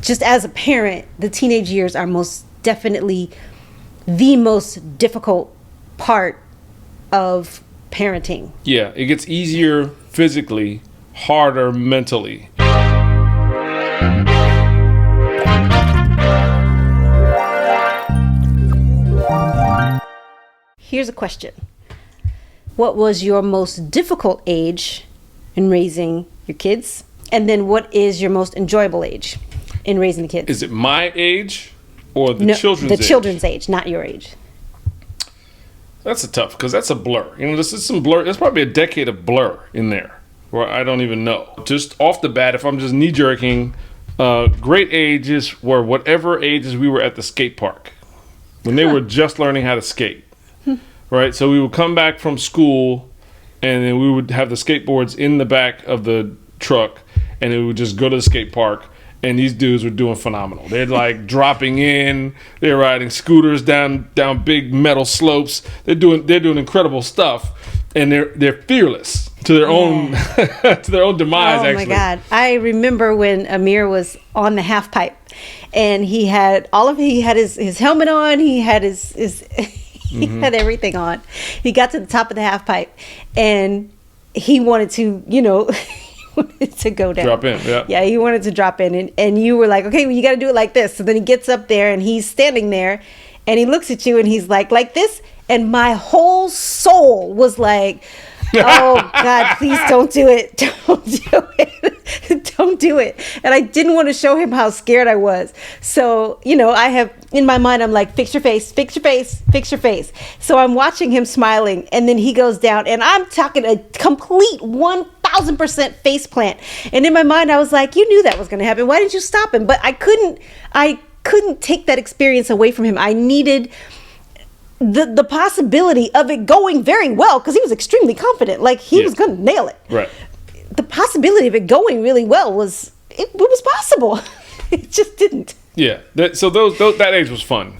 just as a parent, the teenage years are most definitely the most difficult part of parenting. Yeah, it gets easier physically, harder mentally. Here's a question. What was your most difficult age in raising your kids? And then what is your most enjoyable age in raising the kids? Is it my age or the children's age? The children's age, not your age. That's a tough, because that's a blur. You know, this is some blur. There's probably a decade of blur in there where I don't even know. Just off the bat, if I'm just knee-jerking, great ages were whatever ages we were at the skate park. When they were just learning how to skate. Right? So we would come back from school, and then we would have the skateboards in the back of the truck, and we would just go to the skate park, and these dudes were doing phenomenal. They're like dropping in, they're riding scooters down big metal slopes. They're doing incredible stuff, and they're fearless to their own to their own demise. Oh my God! I remember when Amir was on the half pipe, and he had his helmet on, he had his he had everything on. He got to the top of the half pipe, and he wanted to, to go down. Drop in, yeah. Yeah, he wanted to drop in, and you were like, okay, well, you got to do it like this. So then he gets up there, and he's standing there, and he looks at you, and he's like this, and my whole soul was like, oh God, please don't do it. Don't do it. Don't do it. And I didn't want to show him how scared I was. So, I have in my mind, I'm like, fix your face, fix your face, fix your face. So I'm watching him smiling, and then he goes down, and I'm talking a complete 1000% face plant. And in my mind, I was like, you knew that was going to happen. Why didn't you stop him? But I couldn't take that experience away from him. I needed the possibility of it going very well, because he was extremely confident, like he was going to nail it. Right. The possibility of it going really well was possible. It just didn't. Yeah. That age was fun.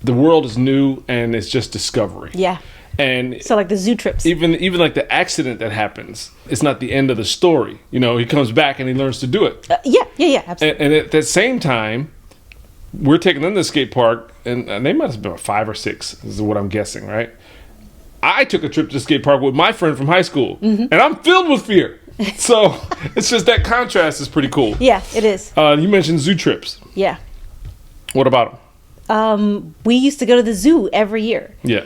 The world is new, and it's just discovery. Yeah. And so like the zoo trips. Even like the accident that happens, it's not the end of the story. He comes back and he learns to do it. Yeah, absolutely. And at the same time, we're taking them to the skate park, and they might have been about 5 or 6, is what I'm guessing, right? I took a trip to the skate park with my friend from high school, and I'm filled with fear. So it's just that contrast is pretty cool. Yeah, it is. You mentioned zoo trips. Yeah. What about them? We used to go to the zoo every year. Yeah.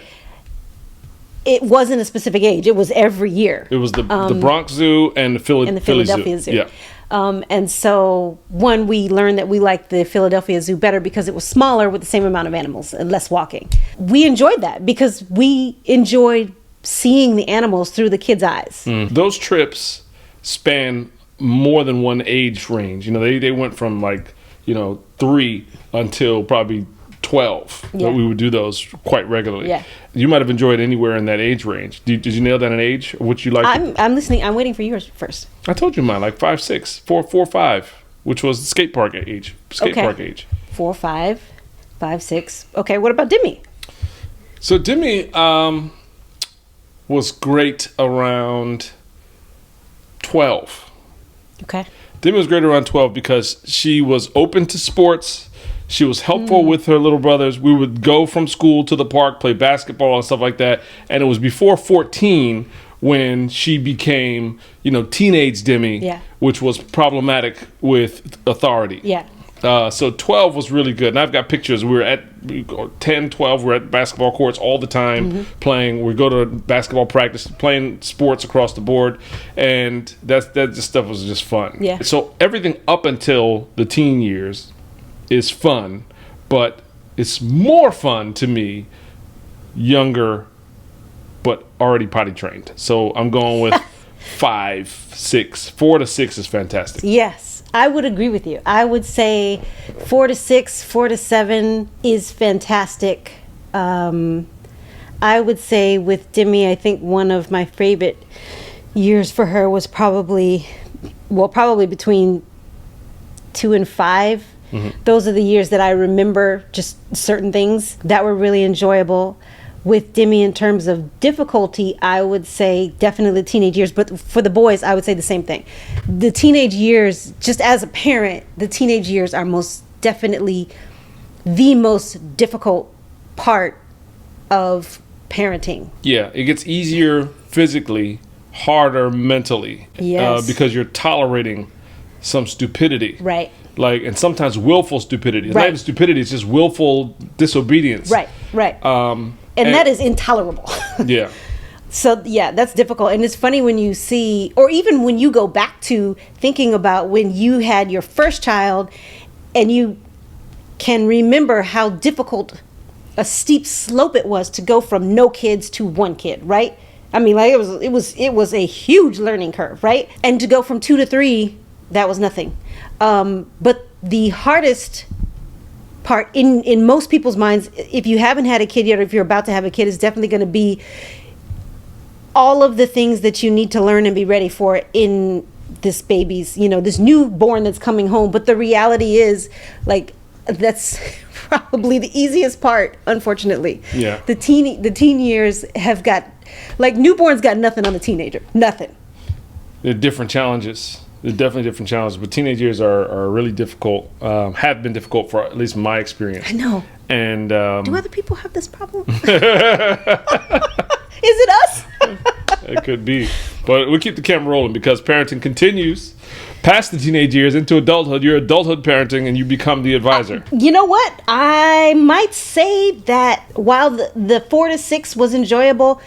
It wasn't a specific age. It was every year. It was the Bronx Zoo and the Philadelphia Zoo. Yeah. And so, we learned that we liked the Philadelphia Zoo better because it was smaller with the same amount of animals and less walking. We enjoyed that because we enjoyed seeing the animals through the kids' eyes. Those trips span more than one age range. They went from 3 until probably 12. Yeah. We would do those quite regularly. Yeah. You might have enjoyed anywhere in that age range. Did you nail down an age? What you like? I'm listening. I'm waiting for yours first. I told you mine, 5, 6, 4, 5, which was the skate park age. Park age. 4, 5, 5, 6. Okay, what about Demi? So Demi was great around 12. Okay. Demi was great around 12 because she was open to sports. She was helpful with her little brothers. We would go from school to the park, play basketball and stuff like that. And it was before 14 when she became, teenage Demi, which was problematic with authority. Yeah. So 12 was really good. And I've got pictures. We were at 10, 12. We're at basketball courts all the time playing. We go to basketball practice, playing sports across the board. And that just stuff was just fun. Yeah. So everything up until the teen years is fun, but it's more fun to me younger but already potty trained. So I'm going with 5, 6. 4 to 6 is fantastic. Yes, I would agree with you. I would say 4 to 6, 4 to 7 is fantastic. I would say with Demi, I think one of my favorite years for her was probably between 2 and 5. Those are the years that I remember just certain things that were really enjoyable. with Demi in terms of difficulty, I would say definitely teenage years. But for the boys, I would say the same thing. The teenage years, just as a parent, the teenage years are most definitely the most difficult part of parenting. Yeah, it gets easier physically, harder mentally. Yes. Because you're tolerating some stupidity. Right. Like, and sometimes willful stupidity. It's Right. not even stupidity, it's just willful disobedience. Right. And that is intolerable. Yeah. So yeah, that's difficult. And it's funny when you see, or even when you go back to thinking about when you had your first child, and you can remember how difficult a steep slope it was to go from no kids to one kid, right? I mean, like it was a huge learning curve, right? And to go from 2 to 3, that was nothing. But the hardest part in most people's minds, if you haven't had a kid yet, or if you're about to have a kid, is definitely going to be all of the things that you need to learn and be ready for in this baby's, this newborn that's coming home. But the reality is, like, that's probably the easiest part, unfortunately. Yeah. The teen years have got, like, newborns got nothing on the teenager. Nothing. They're different challenges. They're definitely different challenges. But teenage years are really difficult, have been difficult for at least my experience. I know. And do other people have this problem? Is it us? It could be. But we keep the camera rolling because parenting continues past the teenage years into adulthood. You're adulthood parenting and you become the advisor. You know what? I might say that while the 4 to 6 was enjoyable,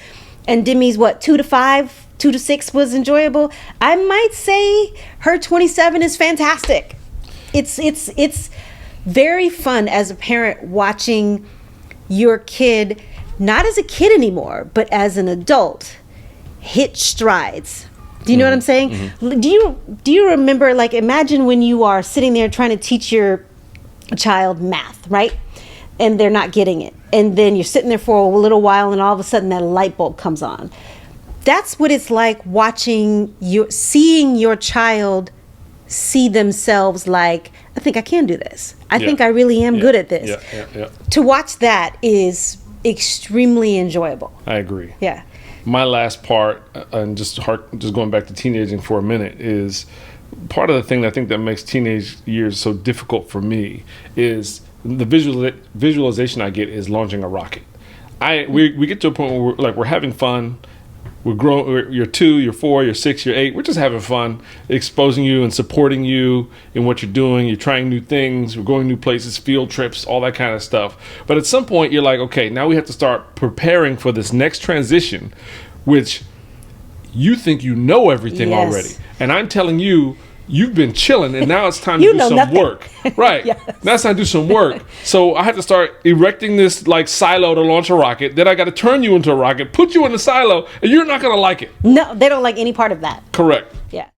and Demi's 2 to 5, 2 to 6 was enjoyable, I might say her 27 is fantastic. It's very fun as a parent watching your kid, not as a kid anymore, but as an adult, hit strides. Do you know what I'm saying? Mm-hmm. Do you remember, like, imagine when you are sitting there trying to teach your child math, right? And they're not getting it. And then you're sitting there for a little while and all of a sudden that light bulb comes on. That's what it's like seeing your child see themselves like, I think I can do this. I think I really am good at this. Yeah. To watch that is extremely enjoyable. I agree. Yeah. My last part, and just going back to teenaging for a minute, is part of the thing that I think that makes teenage years so difficult for me is the visualization I get is launching a rocket. We get to a point where we're having fun. We're growing. You're 2, you're 4, you're 6, you're 8. We're just having fun, exposing you and supporting you in what you're doing. You're trying new things. We're going new places, field trips, all that kind of stuff. But at some point, you're like, okay, now we have to start preparing for this next transition, which you think you know everything already, and I'm telling you. You've been chilling, and now it's time to do some work. Right. Yes. Now it's time to do some work. So I have to start erecting this, like, silo to launch a rocket. Then I got to turn you into a rocket, put you in the silo, and you're not going to like it. No, they don't like any part of that. Correct. Yeah.